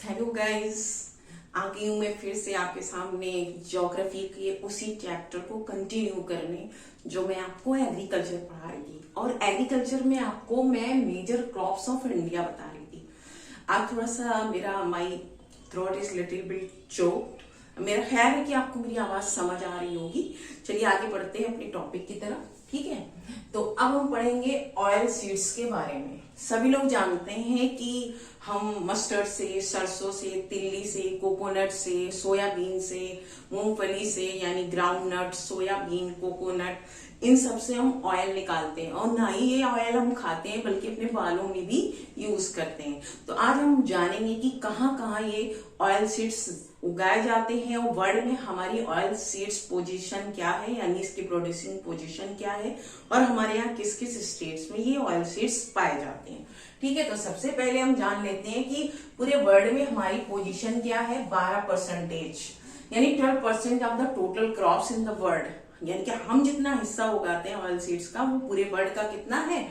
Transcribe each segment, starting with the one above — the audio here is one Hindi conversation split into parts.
हेलो गाइस, आ गई हूँ मैं फिर से आपके सामने ज्योग्राफी के उसी चैप्टर को कंटिन्यू करने जो मैं आपको एग्रीकल्चर पढ़ा रही थी। और एग्रीकल्चर में आपको मैं मेजर क्रॉप्स ऑफ इंडिया बता रही थी। आज थोड़ा सा मेरा my throat is little bit choked. मेरा ख्याल है कि आपको मेरी आवाज समझ आ रही होगी। चलिए आगे बढ़ते हैं अपने टॉपिक की तरफ। ठीक है, तो अब हम पढ़ेंगे ऑयल सीड्स के बारे में। सभी लोग जानते हैं कि हम मस्टर्ड से, सरसों से, तिल्ली से, कोकोनट से, सोयाबीन से, मूंगफली से यानी ग्राउंड नट, सोयाबीन, कोकोनट, इन सब से हम ऑयल निकालते हैं। और ना ही ये ऑयल हम खाते हैं बल्कि अपने बालों में भी यूज करते हैं। तो आज हम जानेंगे कि कहाँ कहाँ ये ऑयल सीड्स उगाए जाते हैं और वर्ल्ड में हमारी ऑयल सीड्स पोजीशन क्या है, यानी इसकी प्रोड्यूसिंग पोजीशन क्या है, और हमारे यहाँ किस किस स्टेट्स में ये ऑयल सीड्स पाए जाते हैं। ठीक है, तो सबसे पहले हम जान लेते हैं कि पूरे वर्ल्ड में हमारी पोजीशन क्या है। 12% यानी 12% of the total crops in the world, यानी कि हम जितना हिस्सा उगाते हैं ऑयल सीड्स का वो पूरे वर्ल्ड का कितना है,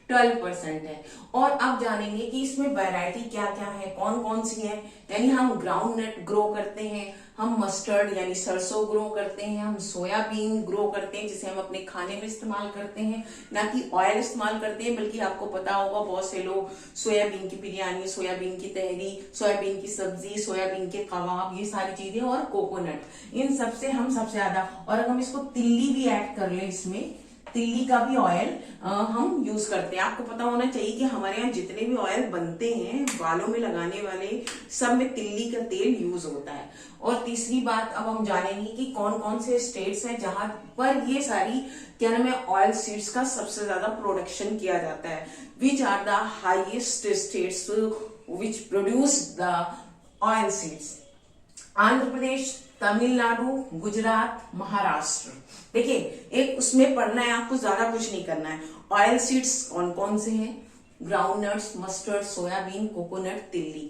12% है। और अब जानेंगे कि इसमें वैरायटी क्या क्या है, कौन कौन सी है। यानी हम ग्राउंड नट ग्रो करते हैं, हम मस्टर्ड यानी सरसों ग्रो करते हैं, हम सोयाबीन ग्रो करते हैं जिसे हम अपने खाने में इस्तेमाल करते हैं, ना कि ऑयल इस्तेमाल करते हैं। बल्कि आपको पता होगा बहुत से लोग सोयाबीन की बिरयानी, सोयाबीन की तहरी, सोयाबीन की सब्जी, सोयाबीन के कबाब, ये सारी चीजें, और कोकोनट, इन सबसे हम सबसे ज्यादा। और अगर हम इसको तिल्ली भी ऐड कर लें, इसमें तिल्ली का भी ऑयल हम यूज करते हैं। आपको पता होना चाहिए कि हमारे यहाँ जितने भी ऑयल बनते हैं बालों में लगाने वाले, सब में तिल्ली का तेल यूज होता है। और तीसरी बात अब हम जानेंगे कि कौन कौन से स्टेट्स हैं जहां पर ये सारी क्या नाम है ऑयल सीड्स का सबसे ज्यादा प्रोडक्शन किया जाता है। Which are the highest states which produce the oil seeds. Andhra Pradesh, Tamil Nadu, Gujarat, Maharashtra. देखिए, एक उसमें पढ़ना है, आपको ज्यादा कुछ नहीं करना है। ऑयल सीड्स कौन कौन से हैं, ground nuts, mustard, soybean, coconut, तिल्ली।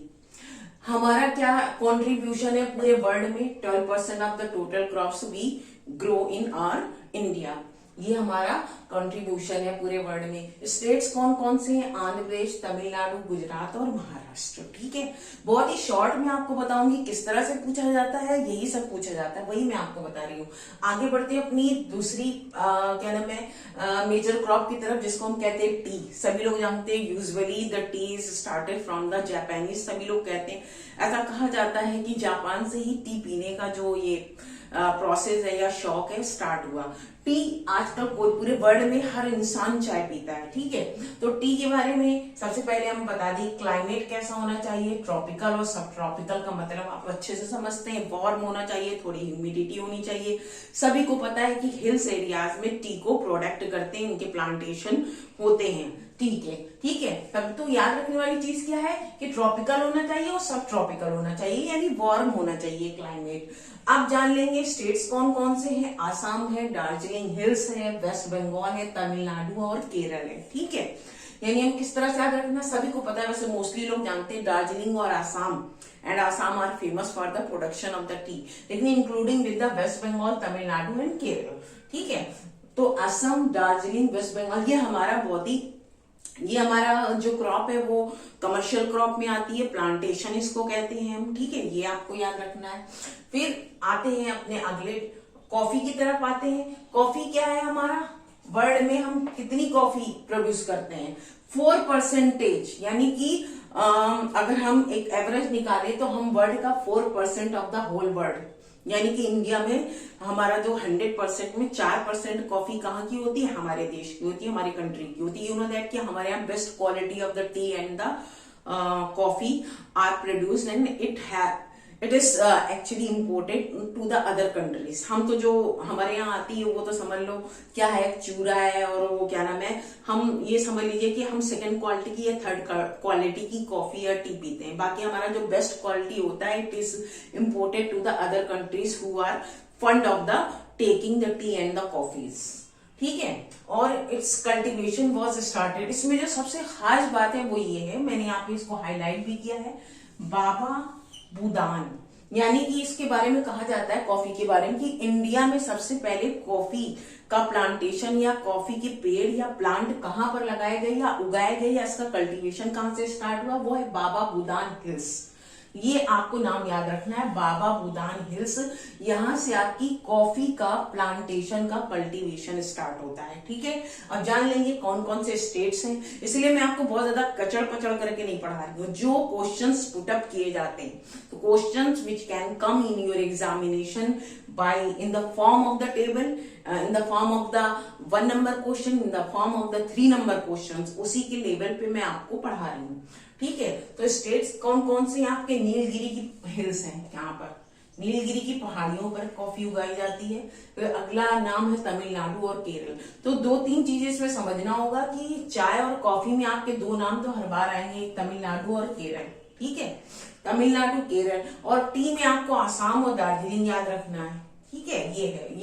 हमारा क्या कंट्रीब्यूशन है पूरे वर्ल्ड में, 12% of the total crops we grow in our India. ये हमारा कंट्रीब्यूशन है पूरे वर्ल्ड में। स्टेट्स कौन कौन से हैं, आंध्र प्रदेश, तमिलनाडु, गुजरात और महाराष्ट्र। ठीक है, बहुत ही शॉर्ट में आपको बताऊंगी किस तरह से पूछा जाता है, यही सब पूछा जाता है, वही मैं आपको बता रही हूँ। आगे बढ़ते हैं अपनी दूसरी क्या नाम है मेजर क्रॉप की तरफ, जिसको हम कहते हैं टी। सभी लोग जानते हैं usually the T is started from the Japanese. सभी लोग कहते हैं, ऐसा कहा जाता है कि जापान से ही टी पीने का जो ये प्रोसेस है या शौक है स्टार्ट हुआ। टी आजकल पूरे वर्ल्ड में हर इंसान चाय पीता है। ठीक है, तो टी के बारे में सबसे पहले हम बता दें क्लाइमेट कैसा होना चाहिए। ट्रॉपिकल और सब ट्रॉपिकल का मतलब आप अच्छे से समझते हैं। वार्म होना चाहिए, थोड़ी ह्यूमिडिटी होनी चाहिए। सभी को पता है कि हिल्स एरियाज में टी को प्रोडक्ट करते हैं, इनके प्लांटेशन होते हैं। ठीक है, ठीक है। तब तो याद रखने वाली चीज क्या है कि ट्रॉपिकल होना चाहिए और सब ट्रॉपिकल होना चाहिए, यानी वार्म होना चाहिए क्लाइमेट। अब जान लेंगे स्टेट्स कौन कौन से हैं। आसाम है, दार्जिलिंग हिल्स है, वेस्ट बंगाल है, तमिलनाडु और केरल है। ठीक है, यानी हम किस तरह से याद रखना, सभी को पता है, वैसे मोस्टली लोग जानते हैं दार्जिलिंग और Assam, and Assam are famous for the production of the tea, लेकिन including with the West Bengal, Tamil Nadu and Kerala. ठीक है, तो असम, दार्जिलिंग, वेस्ट बंगाल, ये हमारा जो क्रॉप है वो कमर्शियल क्रॉप में आती है, प्लांटेशन इसको कहते हैं हम। ठीक है, ये आपको याद रखना है। फिर आते हैं अपने अगले कॉफी की तरफ आते हैं। कॉफी क्या है हमारा, वर्ल्ड में हम कितनी कॉफी प्रोड्यूस करते हैं, 4%। यानी कि अगर हम एक एवरेज निकालें तो हम वर्ल्ड का 4% ऑफ द होल वर्ल्ड, यानी कि इंडिया में हमारा जो 100% में 4% कॉफी कहाँ की होती है, हमारे देश की होती है, हमारी कंट्री की होती है। यू नो दैट कि हमारे यहाँ best quality of the tea and the coffee are produced and it is actually imported to the other countries. हम तो जो हमारे यहाँ आती है वो तो समझ लो क्या है, चूरा है, और वो क्या नाम है, हम ये समझ लीजिए कि हम सेकंड क्वालिटी की या थर्ड क्वालिटी की कॉफी या टी पीते हैं। बाकी हमारा जो बेस्ट क्वालिटी होता है it is imported to the other countries who are fond of the taking the tea and the coffees. ठीक है, और इट्स कल्टीवेशन वॉज स्टार्टेड। इसमें जो सबसे खास बात है वो ये है, मैंने यहाँ पे इसको हाईलाइट भी किया है, बाबा बुदान। यानी कि इसके बारे में कहा जाता है कॉफी के बारे में कि इंडिया में सबसे पहले कॉफी का प्लांटेशन या कॉफी के पेड़ या प्लांट कहां पर लगाए गए या उगाए गए या इसका कल्टीवेशन कहां से स्टार्ट हुआ, वो है बाबा बुदान हिल्स। ये आपको नाम याद रखना है, बाबा बुदान हिल्स। यहां से आपकी कॉफी का प्लांटेशन का कल्टीवेशन स्टार्ट होता है। ठीक है, अब जान लेंगे कौन कौन से स्टेट्स हैं। इसलिए मैं आपको बहुत ज्यादा कचड़ पचड़ करके नहीं पढ़ा रही हूँ। जो क्वेश्चंस पुटअप किए जाते हैं, तो questions which can come in your examination by in the form of the table, in the form of the 1 number question, in the form of the 3 number questions, उसी के लेवल पे मैं आपको पढ़ा रही हूँ। ठीक है, तो स्टेट्स कौन कौन से आपके, नीलगिरी की हिल्स हैं, यहाँ पर नीलगिरी की पहाड़ियों पर कॉफी उगाई जाती है। फिर अगला नाम है तमिलनाडु और केरल। तो 2-3 चीजें इसमें समझना होगा कि चाय और कॉफी में आपके 2 नाम तो हर बार आएंगे, एक तमिलनाडु और केरल। ठीक है, तमिलनाडु केरल, और टी में आपको आसाम और दार्जिलिंग याद रखना है। ठीक है, ये है,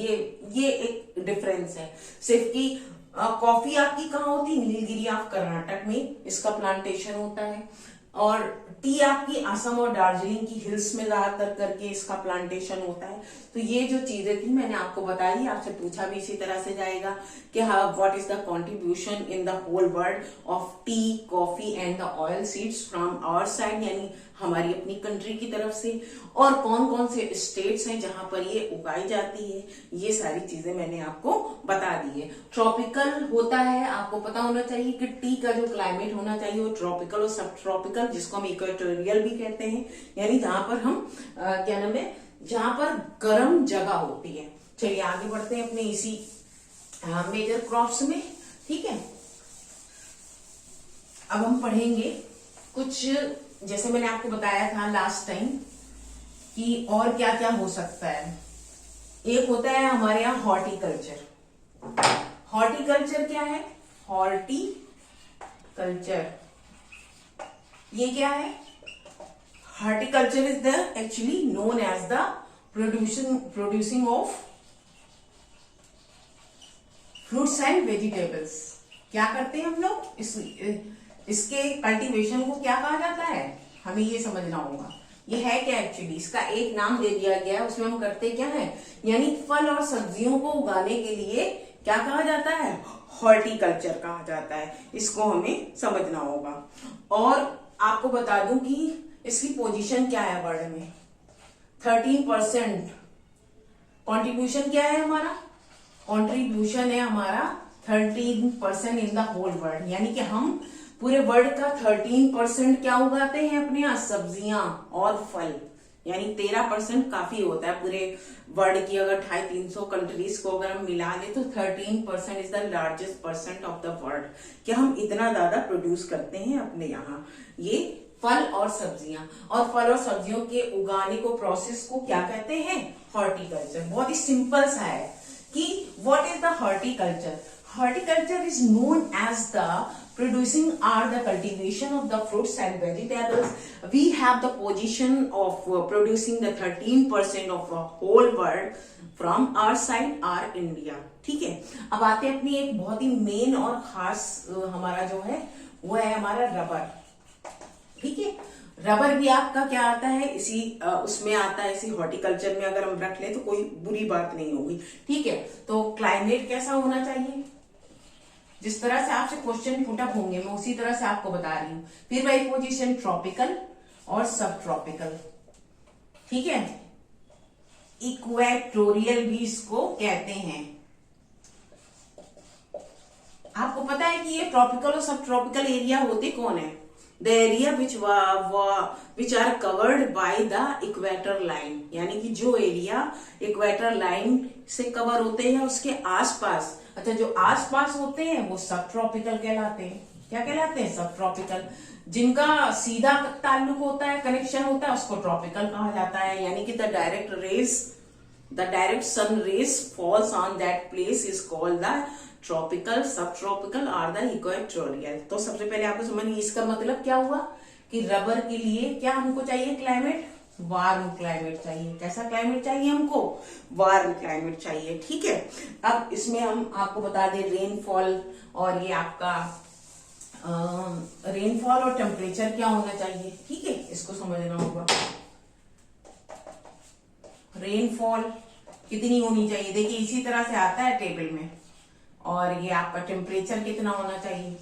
ये एक डिफरेंस है सिर्फ कि कॉफी आपकी कहाँ होती है, नीलगिरी ऑफ कर्नाटक में इसका प्लांटेशन होता है, और टी आपकी असम और दार्जिलिंग की हिल्स में ज्यादातर करके इसका प्लांटेशन होता है। तो ये जो चीजें थी मैंने आपको बताई, आपसे पूछा भी इसी तरह से जाएगा कि what is the contribution in the whole world of tea, coffee and the oil seeds from our side, यानी हमारी अपनी कंट्री की तरफ से, और कौन कौन से स्टेट्स हैं जहां पर ये उगाई जाती है। ये सारी चीजें मैंने आपको बता दी है। ट्रॉपिकल होता है, आपको पता होना चाहिए कि टी का जो क्लाइमेट होना चाहिए वो ट्रॉपिकल और सब ट्रॉपिकल, जिसको हम इक्वेटोरियल भी कहते हैं, यानी जहां पर हम क्या नाम है, जहां पर गर्म जगह होती है। चलिए आगे बढ़ते हैं अपने इसी मेजर क्रॉप्स में। ठीक है, अब हम पढ़ेंगे कुछ, जैसे मैंने आपको बताया था लास्ट टाइम कि और क्या क्या हो सकता है। एक होता है हमारे यहाँ हॉर्टिकल्चर। हॉर्टिकल्चर क्या है, हॉर्टिकल्चर ये क्या है, horticulture is the actually known as the producing of fruits and vegetables. क्या करते हैं हम लोग, इसके कल्टीवेशन को क्या कहा जाता है, हमें ये समझना होगा। ये है क्या एक्चुअली, इसका एक नाम दे दिया गया है, उसमें हम करते क्या है, यानी फल और सब्जियों को उगाने के लिए क्या कहा जाता है, हॉर्टिकल्चर कहा जाता है। इसको हमें समझना होगा। और आपको बता दूं कि इसकी पोजीशन क्या है वर्ल्ड में, 13% कॉन्ट्रीब्यूशन क्या है हमारा, कॉन्ट्रीब्यूशन है हमारा 13% इन द होल वर्ल्ड, यानी कि हम पूरे वर्ल्ड का 13% क्या उगाते हैं अपने यहाँ, सब्जियां और फल, यानी 13% काफी होता है पूरे वर्ल्ड की। अगर 250-300 कंट्रीज को अगर हम मिला ले तो 13% is the largest percent of the world, कि हम इतना ज्यादा प्रोड्यूस करते हैं अपने यहाँ ये फल और सब्जियां। और फल और सब्जियों के उगाने को, प्रोसेस को क्या कहते हैं, हॉर्टिकल्चर। बहुत ही सिंपल सा है कि what is the horticulture. Horticulture is known as the producing or the cultivation of the fruits and vegetables. We have the position of producing the 13% of the whole world from our side, our India. ठीक है, अब आते हैं अपनी एक बहुत ही मेन और खास हमारा जो है वो है हमारा रबर। ठीक है, रबर भी आपका क्या आता है, इसी उसमें आता है, इसी हॉर्टिकल्चर में अगर हम रख ले तो कोई बुरी बात नहीं होगी। ठीक है, तो क्लाइमेट कैसा होना चाहिए, जिस तरह से आपसे क्वेश्चन पुटअप होंगे मैं उसी तरह से आपको बता रही हूँ। फिर वही पोजीशन ट्रॉपिकल और सब ट्रॉपिकल। ठीक है, इक्वेटोरियल भी इसको कहते हैं। आपको पता है कि ये ट्रॉपिकल और सब ट्रॉपिकल एरिया होते कौन है, the area which are covered by the equator line, यानी कि जो एरिया इक्वेटर लाइन से कवर होते हैं उसके आसपास। अच्छा, जो आसपास होते हैं वो सब ट्रॉपिकल कहलाते हैं। क्या कहलाते हैं, सब ट्रॉपिकल। जिनका सीधा ताल्लुक होता है, कनेक्शन होता है, उसको ट्रॉपिकल कहा जाता है, यानी कि the direct sun rays falls on that place is called the tropical, subtropical और द इक्वेटोरियल। तो सबसे पहले आपको समझिए इसका मतलब क्या हुआ कि रबर के लिए क्या हमको चाहिए, क्लाइमेट, वार्म क्लाइमेट चाहिए। कैसा क्लाइमेट चाहिए हमको, वार्म क्लाइमेट चाहिए। ठीक है, अब इसमें हम आपको बता दें रेनफॉल, और ये आपका रेनफॉल और टेम्परेचर क्या होना चाहिए। ठीक है, इसको समझना होगा। रेनफॉल कितनी होनी चाहिए, देखिए इसी तरह से आता है टेबल में, और ये आपका टेम्परेचर कितना होना चाहिए।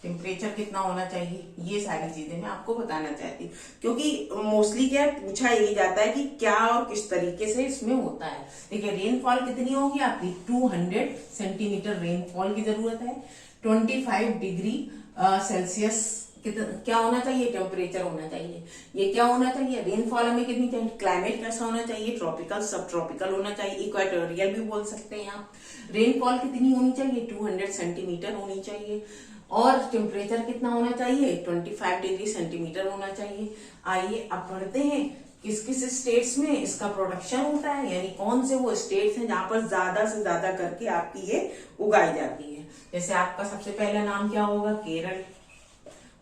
टेम्परेचर कितना होना चाहिए, ये सारी चीजें मैं आपको बताना चाहती हूँ, क्योंकि मोस्टली क्या पूछा यही जाता है कि क्या और किस तरीके से इसमें होता है। देखिए रेनफॉल कितनी होगी आपकी, 200 सेंटीमीटर रेनफॉल की जरूरत है। 25 डिग्री सेल्सियस क्या होना चाहिए, टेम्परेचर होना चाहिए। ये क्या होना चाहिए, रेनफॉल हमें कितनी चाहिए, क्लाइमेट कैसा होना चाहिए, ट्रॉपिकल सब ट्रॉपिकल होना चाहिए, इक्वेटोरियल भी बोल सकते हैं आप। रेनफॉल कितनी होनी चाहिए, 200 सेंटीमीटर होनी चाहिए, और टेम्परेचर कितना होना चाहिए, 25 डिग्री सेंटीमीटर होना चाहिए। आइए अब पढ़ते हैं किस किस स्टेट्स में इसका प्रोडक्शन होता है, यानी कौन से वो स्टेट्स हैं जहां पर ज्यादा से ज्यादा करके आपकी ये उगाई जाती है। जैसे आपका सबसे पहला नाम क्या होगा, केरल,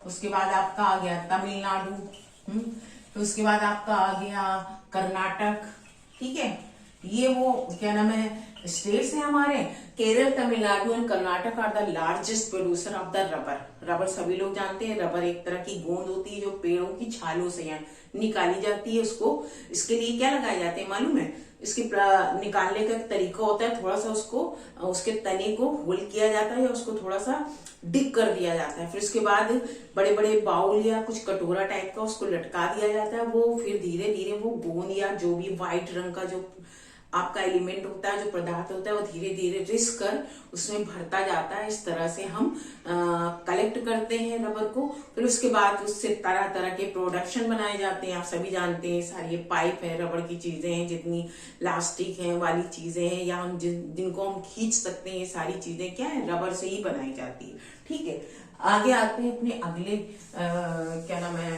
उसके बाद आपका आ गया तमिलनाडु, तो उसके बाद आपका आ गया कर्नाटक, ठीक है। ये वो क्या नाम है स्टेट्स हैं हमारे। Kerala, Tamil Nadu and Karnataka are the largest producer of the rubber. Rubber सभी लोग जानते हैं, रबर एक तरह की गोंद होती है जो पेड़ों की छालों से निकाली जाती है। उसको इसके लिए क्या लगाए जाते हैं मालूम है, इसके निकालने का तरीका होता है, थोड़ा सा उसको उसके तने को होल किया जाता है या उसको थोड़ा सा डिग कर दिया जाता है, फिर उसके बाद बड़े बड़े बाउल या कुछ कटोरा टाइप का उसको लटका दिया जाता है। वो फिर धीरे धीरे वो गोंद या जो भी व्हाइट रंग का जो आपका एलिमेंट होता है, जो पदार्थ होता है, वो धीरे धीरे रिस्क कर उसमें भरता जाता है। इस तरह से हम कलेक्ट करते हैं रबर को। फिर उसके बाद उससे तरह तरह के प्रोडक्शन बनाए जाते हैं। आप सभी जानते हैं सारी ये पाइप है, रबर की चीजें हैं, जितनी इलास्टिक है वाली चीजें हैं, या हम जिनको हम खींच सकते हैं, ये सारी चीजें क्या है, रबर से ही बनाई जाती है। ठीक है, आगे आते हैं अपने अगले क्या नाम है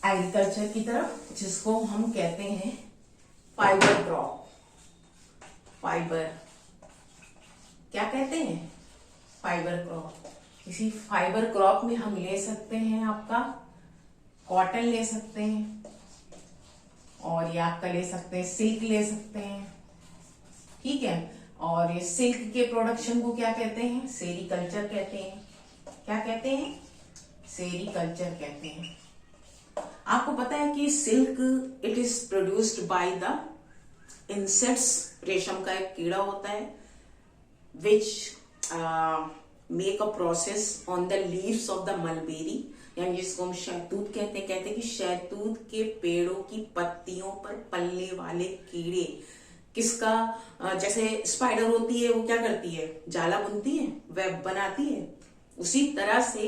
एग्रीकल्चर की तरफ, जिसको हम कहते हैं फाइबर क्रॉप। फाइबर क्या कहते हैं, फाइबर क्रॉप। इसी फाइबर क्रॉप में हम ले सकते हैं आपका कॉटन ले सकते हैं, और ये आपका ले सकते हैं सिल्क ले सकते हैं, ठीक है। और ये सिल्क के प्रोडक्शन को क्या कहते हैं, सेरीकल्चर कहते हैं। क्या कहते हैं, सेरीकल्चर कहते हैं। आपको पता है कि silk it is produced by the insects. रेशम का एक कीड़ा होता है which make a process on the leaves of the mulberry, यानी जिसको हम शहतूत कहते हैं। कहते हैं कि शहतूत के पेड़ों की पत्तियों पर पलने वाले कीड़े किसका जैसे स्पाइडर होती है, वो क्या करती है, जाला बुनती है, वेब बनाती है, उसी तरह से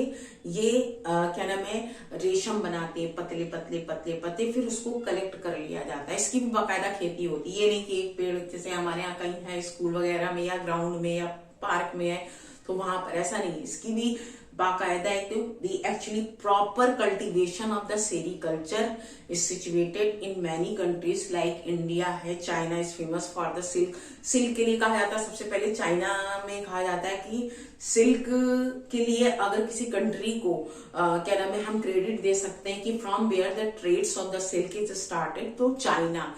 ये क्या नाम है रेशम बनाते हैं, पतले पतले पतले पतले, फिर उसको कलेक्ट कर लिया जाता है। इसकी भी बाकायदा खेती होती है। ये नहीं कि एक पेड़ जैसे हमारे यहाँ कहीं है स्कूल वगैरह में या ग्राउंड में या पार्क में है तो वहां पर ऐसा नहीं है। इसकी भी बाकायदा एक the actually proper cultivation of the sericulture is situated in many countries like India है, China is famous for the silk. Silk के लिए कहा जाता है, सबसे पहले चाइना में कहा जाता है कि सिल्क के लिए अगर किसी कंट्री को क्या नाम है हम क्रेडिट दे सकते हैं कि from where the trades of the silk is started, तो China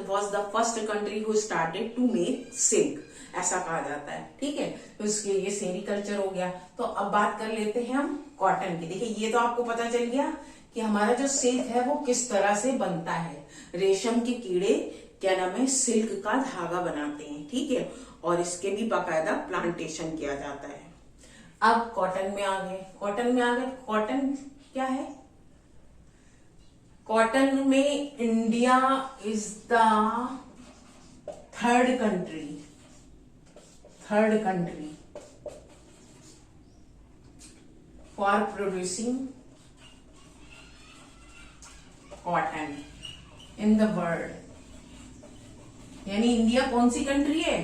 was the first country who started to make silk, ऐसा कहा जाता है। ठीक है, तो इसके ये सेरीकल्चर हो गया। तो अब बात कर लेते हैं हम कॉटन की। देखिए ये तो आपको पता चल गया कि हमारा जो सिल्क है वो किस तरह से बनता है। रेशम के कीड़े क्या नाम है सिल्क का धागा बनाते हैं, ठीक है, और इसके भी बाकायदा प्लांटेशन किया जाता है। अब कॉटन में आ गए, कॉटन क्या है, कॉटन में India is the third country for producing cotton in the world. यानी इंडिया कौन सी कंट्री है,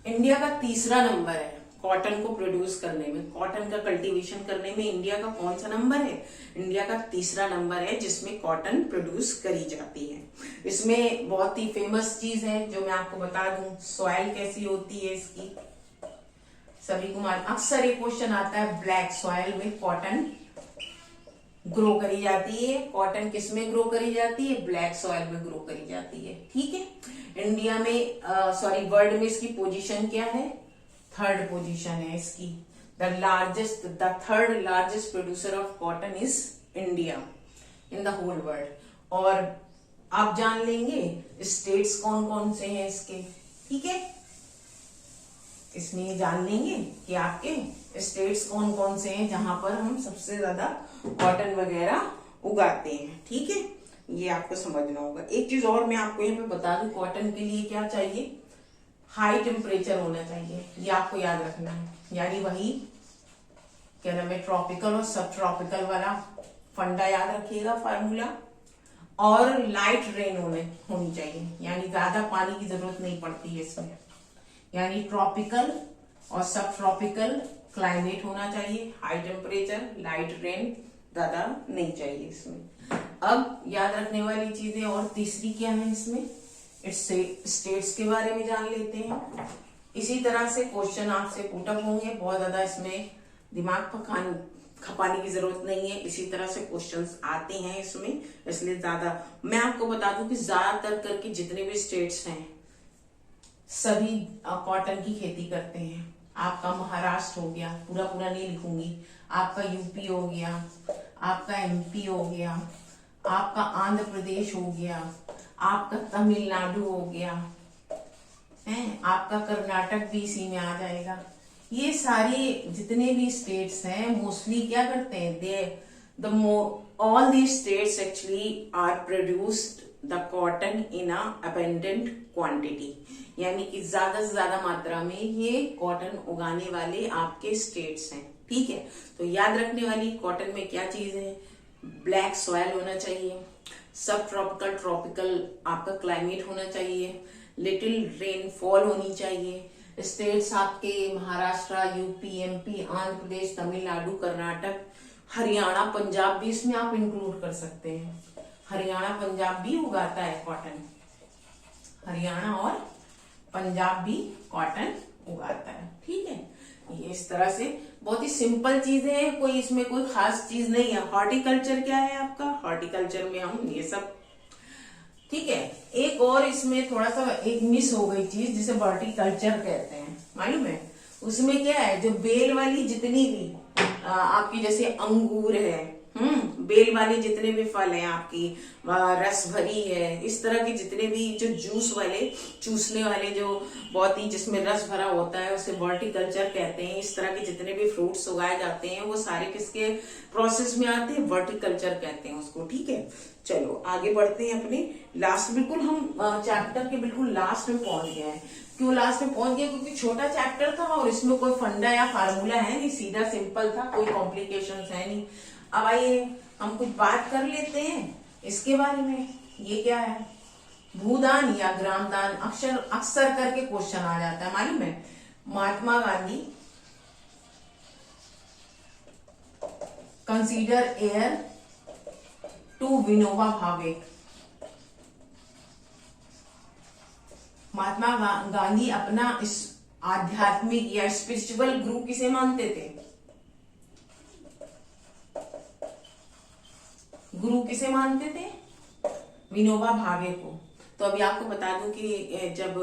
इंडिया का तीसरा नंबर है कॉटन को प्रोड्यूस करने में, कॉटन का कल्टीवेशन करने में इंडिया का कौन सा नंबर है, इंडिया का तीसरा नंबर है जिसमें कॉटन प्रोड्यूस करी जाती है। इसमें बहुत ही फेमस चीज है जो मैं आपको बता दूं, सॉइल कैसी होती है इसकी, सभी को मालूम। अक्सर एक क्वेश्चन आता है ब्लैक सॉइल में कॉटन ग्रो करी जाती है। कॉटन किस में ग्रो करी जाती है, ब्लैक सॉइल में ग्रो करी जाती है। ठीक है, इंडिया में वर्ल्ड में इसकी पोजीशन क्या है, थर्ड पोजीशन है इसकी। The third largest producer of cotton is India in the whole world. और आप जान लेंगे स्टेट्स कौन कौन से हैं इसके, ठीक है। इसमें जान लेंगे कि आपके स्टेट्स कौन कौन से हैं जहां पर हम सबसे ज्यादा कॉटन वगैरह उगाते हैं। ठीक है, ये आपको समझना होगा। एक चीज और मैं आपको यहाँ पे बता दूं, कॉटन के लिए क्या चाहिए, हाई टेम्परेचर होना चाहिए, ये आपको याद रखना है। यानी वही क्या नाम है, ट्रॉपिकल और सब ट्रॉपिकल वाला फंडा याद रखिएगा फार्मूला। और लाइट रेन होनी चाहिए, यानी ज्यादा पानी की जरूरत नहीं पड़ती है इसमें। यानी ट्रॉपिकल और सब ट्रॉपिकल क्लाइमेट होना चाहिए, हाई टेम्परेचर, लाइट रेन ज्यादा नहीं चाहिए इसमें। अब याद रखने वाली चीजें और तीसरी क्या है इसमें, स्टेट्स के बारे में जान लेते हैं। इसी तरह से क्वेश्चन आपसे पुट अप होंगे, बहुत ज्यादा इसमें दिमाग खपाने की जरूरत नहीं है। इसी तरह से क्वेश्चंस आते हैं इसमें, इसलिए ज्यादा मैं आपको बता दूं कि ज्यादातर करके जितने भी स्टेट्स हैं सभी कॉटन की खेती करते हैं। आपका महाराष्ट्र हो गया, पूरा पूरा नहीं लिखूंगी, आपका यूपी हो गया, आपका एमपी हो गया, आपका आंध्र प्रदेश हो गया, आपका तमिलनाडु हो गया है, आपका कर्नाटक भी इसी में आ जाएगा। ये सारे जितने भी स्टेट्स हैं मोस्टली क्या करते हैं, all the states actually are produced the cotton in a abundant quantity, यानी कि ज्यादा से ज्यादा मात्रा में ये कॉटन उगाने वाले आपके स्टेट्स हैं। ठीक है, तो याद रखने वाली कॉटन में क्या चीज है, ब्लैक सॉयल होना चाहिए, सब ट्रॉपिकल ट्रॉपिकल आपका क्लाइमेट होना चाहिए, लिटिल रेनफॉल होनी चाहिए। स्टेट्स आपके महाराष्ट्र, यूपी, एमपी, आंध्र प्रदेश, तमिलनाडु, कर्नाटक, हरियाणा, पंजाब भी इसमें आप इंक्लूड कर सकते हैं। हरियाणा पंजाब भी उगाता है कॉटन, हरियाणा और पंजाब भी कॉटन उगाता है। ठीक है, ये इस तरह से बहुत ही सिंपल चीजें हैं, कोई इसमें कोई खास चीज नहीं है। हॉर्टिकल्चर क्या है आपका, हॉर्टिकल्चर में हम ये सब, ठीक है। एक और इसमें थोड़ा सा एक मिस हो गई चीज जिसे वर्टिकल्चर कहते हैं, मालूम है। उसमें क्या है, जो बेल वाली जितनी भी आपकी जैसे अंगूर है, बेल वाले जितने भी फल हैं आपकी, रस भरी है, इस तरह के जितने भी जो जूस वाले, चूसने वाले, जो बहुत ही जिसमें रस भरा होता है उसे वर्टिकल्चर कहते हैं। इस तरह के जितने भी फ्रूट्स उगाए जाते हैं वो सारे किसके प्रोसेस में आते हैं, वर्टिकल्चर कहते हैं उसको। ठीक है, चलो आगे बढ़ते हैं अपने लास्ट, बिल्कुल हम चैप्टर के बिल्कुल लास्ट में पहुंच गए हैं। क्यों लास्ट में पहुंच गए, क्योंकि छोटा चैप्टर था और इसमें कोई फंडा या फार्मूला है नहीं, सीधा सिंपल था, कोई कॉम्प्लिकेशंस है नहीं। अब आइए हम कुछ बात कर लेते हैं इसके बारे में। ये क्या है, भूदान या ग्रामदान, अक्सर करके क्वेश्चन आ जाता है, मालूम है। Mahatma Gandhi consider heir to Vinoba Bhave. Mahatma Gandhi अपना इस आध्यात्मिक या स्पिरिचुअल गुरु किसे मानते थे, गुरु किसे मानते थे, विनोबा भावे को। तो अभी आपको बता दूं कि जब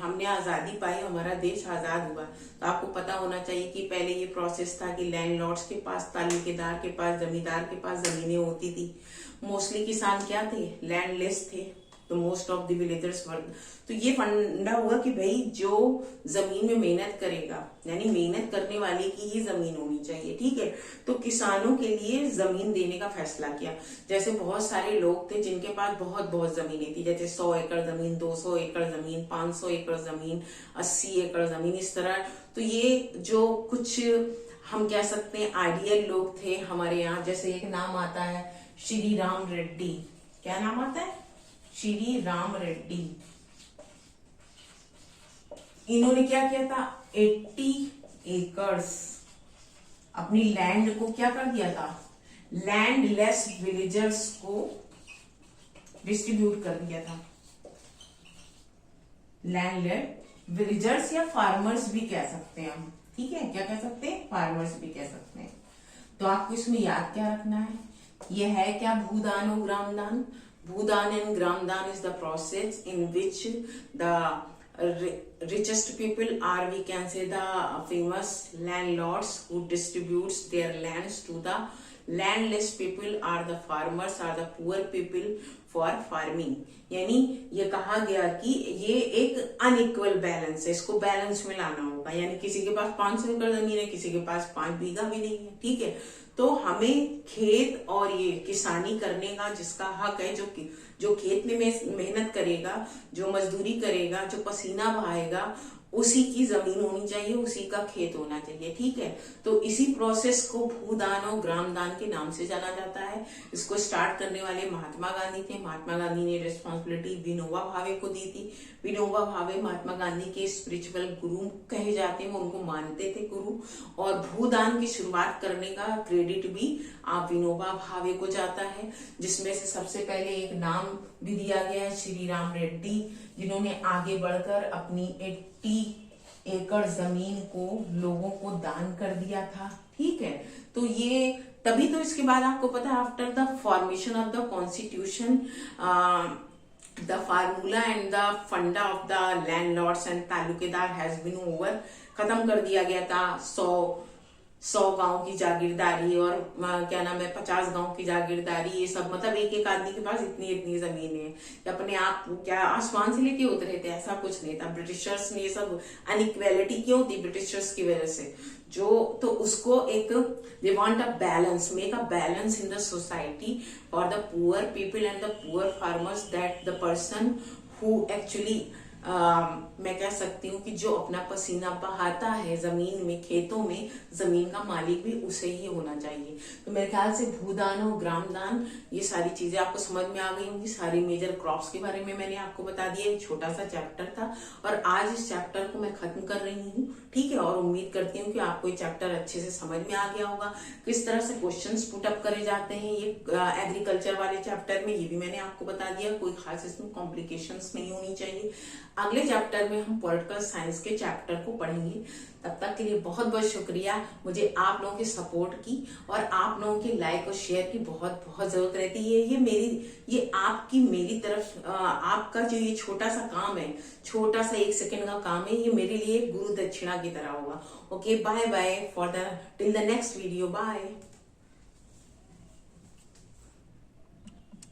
हमने आजादी पाई, हमारा देश आजाद हुआ, तो आपको पता होना चाहिए कि पहले ये प्रोसेस था कि लैंडलॉर्ड्स के पास, तालुकेदार के पास, जमींदार के पास जमीनें होती थी। मोस्टली किसान क्या थे, लैंडलेस थे, तो मोस्ट ऑफ द विलेजर्स वर। तो ये फंडा हुआ कि भाई जो जमीन में मेहनत करेगा, यानी मेहनत करने वाले की ही जमीन होनी चाहिए। ठीक है, तो किसानों के लिए जमीन देने का फैसला किया। जैसे बहुत सारे लोग थे जिनके पास बहुत बहुत जमीनें थी, जैसे 100 एकड़ जमीन, 200 एकड़ जमीन, 500 एकड़ जमीन, 80 एकड़ जमीन, इस तरह। तो ये जो कुछ हम कह सकते हैं आइडियल लोग थे हमारे यहाँ। जैसे एक नाम आता है श्री राम रेड्डी, क्या नाम आता है, श्री राम रेड्डी। इन्होंने क्या किया था, 80 एकर्स अपनी लैंड को क्या कर दिया था, लैंडलेस विलेजर्स को डिस्ट्रीब्यूट कर दिया था। लैंडलेस विलेजर्स या फार्मर्स भी कह सकते हैं हम, ठीक है, क्या कह सकते हैं, फार्मर्स भी कह सकते हैं। तो आपको इसमें याद क्या रखना है, यह है क्या, भूदान और ग्रामदान। Bhudan and Gramdan is the process in which the richest people are, we can say, the famous landlords who distributes their lands to the landless people, are the farmers, are the poor people for farming. यानी ये कहा गया कि ये एक अनइक्वल बैलेंस है, इसको बैलेंस में लाना होगा। यानी किसी के पास 500 एकड़ जमीन है, किसी के पास 5 बीघा भी नहीं है, ठीक है। तो हमें खेत और ये किसानी करने का जिसका हक है, जो खेत में मेहनत करेगा, जो मजदूरी करेगा, जो पसीना बहाएगा, उसी की जमीन होनी चाहिए, उसी का खेत होना चाहिए, ठीक है। तो इसी प्रोसेस को भूदान और ग्रामदान के नाम से जाना जाता है। इसको स्टार्ट करने वाले महात्मा गांधी थे। महात्मा गांधी ने रिस्पॉन्सिबिलिटी विनोबा भावे को दी थी। विनोबा भावे महात्मा गांधी के स्पिरिचुअल गुरु कहे जाते हैं, वो उनको मानते थे गुरु। और भूदान की शुरुआत करने का क्रेडिट भी आप विनोबा भावे को जाता है, जिसमें से सबसे पहले एक नाम भी दिया गया है श्री राम रेड्डी, जिन्होंने आगे बढ़कर अपनी 80 एकड़ जमीन को लोगों को दान कर दिया था, ठीक है। तो ये तभी तो इसके बाद आपको पता है, after the formation of the constitution, the formula and the funda of the landlords and taluqdar has been over, खत्म कर दिया गया था। 100 गांव की जागीरदारी और क्या नाम है 50 गांव की जागीरदारी, ये सब मतलब एक आदमी के पास इतनी इतनी जमीन है। अपने आप क्या आसमान से लेके उतरे थे, ऐसा कुछ नहीं था। ब्रिटिशर्स ने ये सब अनइक्वेलिटी क्यों थी, ब्रिटिशर्स की वजह से। तो उसको एक they want a balance, make a balance in the society for the poor people and the poor farmers, that the person who actually मैं कह सकती हूँ कि जो अपना पसीना बहाता है जमीन में, खेतों में, जमीन का मालिक भी उसे ही होना चाहिए। तो मेरे ख्याल से भूदान और ग्रामदान, ये सारी चीजें आपको समझ में आ गई होंगी। सारी मेजर क्रॉप्स के बारे में मैंने आपको बता दिया, एक छोटा सा चैप्टर था और आज इस चैप्टर को मैं खत्म कर रही हूँ, ठीक है। और उम्मीद करती हूँ कि आपको ये चैप्टर अच्छे से समझ में आ गया होगा, किस तरह से क्वेश्चंस पुट अप करे जाते हैं ये एग्रीकल्चर वाले चैप्टर में, ये भी मैंने आपको बता दिया। कोई खास इसमें कॉम्प्लिकेशंस नहीं होनी चाहिए। अगले चैप्टर में हम पॉलिटिकल साइंस के चैप्टर को पढ़ेंगे। तब तक के लिए बहुत बहुत शुक्रिया। मुझे आप लोगों के सपोर्ट की और आप लोगों के लाइक और शेयर की बहुत बहुत जरूरत रहती है। ये आपकी मेरी तरफ आपका जो ये छोटा सा काम है, छोटा सा 1 सेकंड का काम है, ये मेरे लिए गुरु दक्षिणा की तरह होगा। Okay, bye bye for the till the next video, bye.